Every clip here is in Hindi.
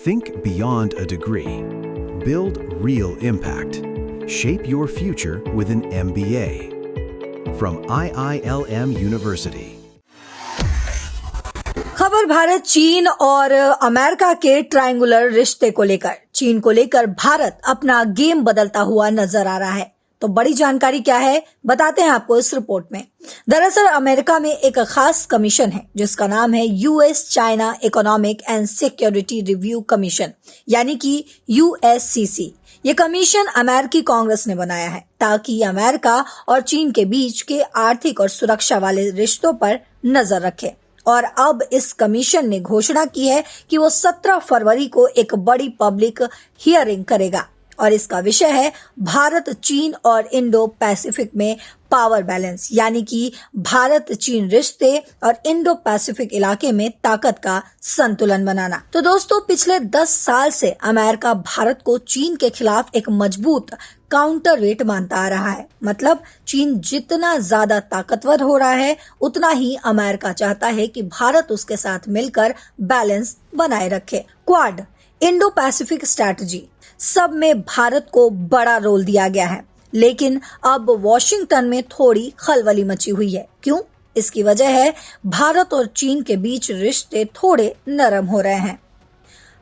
Think beyond a degree. Build real impact. Shape your future with an MBA. From IILM University. खबर भारत, चीन और अमेरिका के ट्रायंगुलर रिश्ते को लेकर। चीन को लेकर भारत अपना गेम बदलता हुआ नजर आ रहा है। तो बड़ी जानकारी क्या है, बताते हैं आपको इस रिपोर्ट में। दरअसल अमेरिका में एक खास कमीशन है जिसका नाम है US China economic and security review commission, यानी कि यूएससीसी। ये कमीशन अमेरिकी कांग्रेस ने बनाया है ताकि अमेरिका और चीन के बीच के आर्थिक और सुरक्षा वाले रिश्तों पर नजर रखे। और अब इस कमीशन ने घोषणा की है कि वो 17 फरवरी को एक बड़ी पब्लिक हियरिंग करेगा और इसका विषय है भारत, चीन और इंडो पैसिफिक में पावर बैलेंस, यानी कि भारत चीन रिश्ते और इंडो पैसिफिक इलाके में ताकत का संतुलन बनाना। तो दोस्तों, पिछले 10 साल से अमेरिका भारत को चीन के खिलाफ एक मजबूत काउंटर वेट मानता आ रहा है। मतलब चीन जितना ज्यादा ताकतवर हो रहा है, उतना ही अमेरिका चाहता है कि भारत उसके साथ मिलकर बैलेंस बनाए रखे। क्वाड, इंडो पैसिफिक स्ट्रैटेजी, सब में भारत को बड़ा रोल दिया गया है, लेकिन अब वॉशिंगटन में थोड़ी खलबली मची हुई है। क्यों? इसकी वजह है भारत और चीन के बीच रिश्ते थोड़े नरम हो रहे हैं।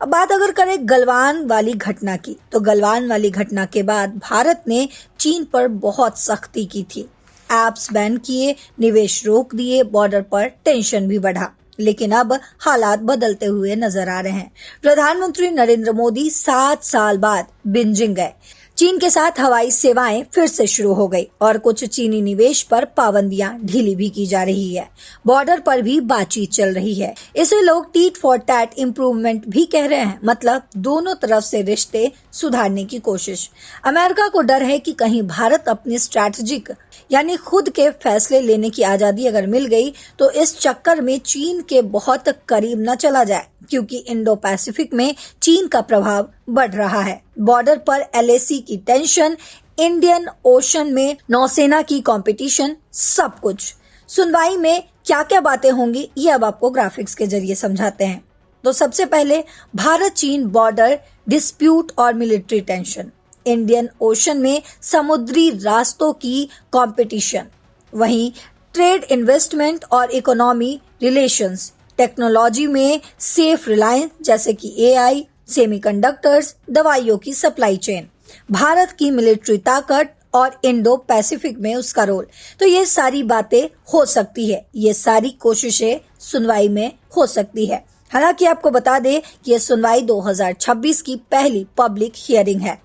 अब बात अगर करें गलवान वाली घटना की, तो गलवान वाली घटना के बाद भारत ने चीन पर बहुत सख्ती की थी। एप्स बैन किए, निवेश रोक दिए, बॉर्डर पर टेंशन भी बढ़ा। लेकिन अब हालात बदलते हुए नजर आ रहे हैं। प्रधानमंत्री नरेंद्र मोदी 7 साल बाद बीजिंग गए। चीन के साथ हवाई सेवाएं फिर से शुरू हो गई और कुछ चीनी निवेश पर पाबंदियां ढीली भी की जा रही है। बॉर्डर पर भी बातचीत चल रही है। इसे लोग टीट फॉर टैट इम्प्रूवमेंट भी कह रहे हैं। मतलब दोनों तरफ से रिश्ते सुधारने की कोशिश। अमेरिका को डर है कि कहीं भारत अपनी स्ट्रैटेजिक यानी खुद के फैसले लेने की आजादी अगर मिल गई तो इस चक्कर में चीन के बहुत करीब न चला जाए, क्योंकि इंडो पैसिफिक में चीन का प्रभाव बढ़ रहा है। बॉर्डर पर एलएसी की टेंशन, इंडियन ओशन में नौसेना की कंपटीशन, सब कुछ। सुनवाई में क्या क्या बातें होंगी, ये अब आपको ग्राफिक्स के जरिए समझाते हैं। तो सबसे पहले भारत चीन बॉर्डर डिस्प्यूट और मिलिट्री टेंशन, इंडियन ओशन में समुद्री रास्तों की कंपटीशन, वहीं ट्रेड, इन्वेस्टमेंट और इकोनॉमी रिलेशंस, टेक्नोलॉजी में सेफ रिलायंस जैसे कि एआई, सेमीकंडक्टर्स, दवाइयों की सप्लाई चेन, भारत की मिलिट्री ताकत और इंडो पैसिफिक में उसका रोल। तो ये सारी बातें हो सकती है, ये सारी कोशिशें सुनवाई में हो सकती है। हालांकि आपको बता दें कि ये सुनवाई 2026 की पहली पब्लिक हियरिंग है।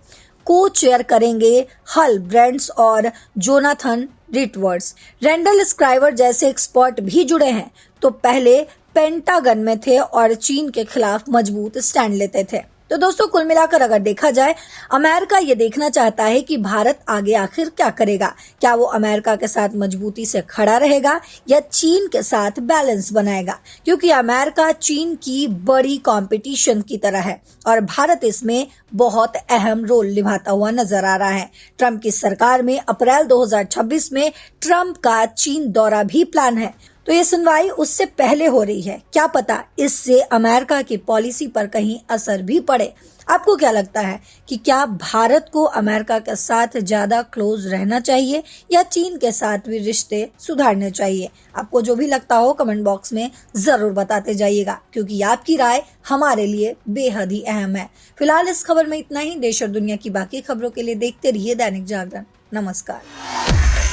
को चेयर करेंगे हल ब्रेंड्स और जोनाथन रिटवर्ड्स। रेंडल स्क्राइवर जैसे एक्सपर्ट भी जुड़े हैं। तो पहले पेंटागन में थे और चीन के खिलाफ मजबूत स्टैंड लेते थे। तो दोस्तों, कुल मिलाकर अगर देखा जाए, अमेरिका ये देखना चाहता है कि भारत आगे आखिर क्या करेगा। क्या वो अमेरिका के साथ मजबूती से खड़ा रहेगा या चीन के साथ बैलेंस बनाएगा, क्योंकि अमेरिका चीन की बड़ी कंपटीशन की तरह है और भारत इसमें बहुत अहम रोल निभाता हुआ नजर आ रहा है। ट्रंप की सरकार में अप्रैल 2026 में ट्रंप का चीन दौरा भी प्लान है। तो ये सुनवाई उससे पहले हो रही है। क्या पता इससे अमेरिका की पॉलिसी पर कहीं असर भी पड़े। आपको क्या लगता है कि क्या भारत को अमेरिका के साथ ज्यादा क्लोज रहना चाहिए या चीन के साथ भी रिश्ते सुधारने चाहिए? आपको जो भी लगता हो कमेंट बॉक्स में जरूर बताते जाइएगा, क्योंकि आपकी राय हमारे लिए बेहद ही अहम है। फिलहाल इस खबर में इतना ही। देश और दुनिया की बाकी खबरों के लिए देखते रहिए दैनिक जागरण। नमस्कार।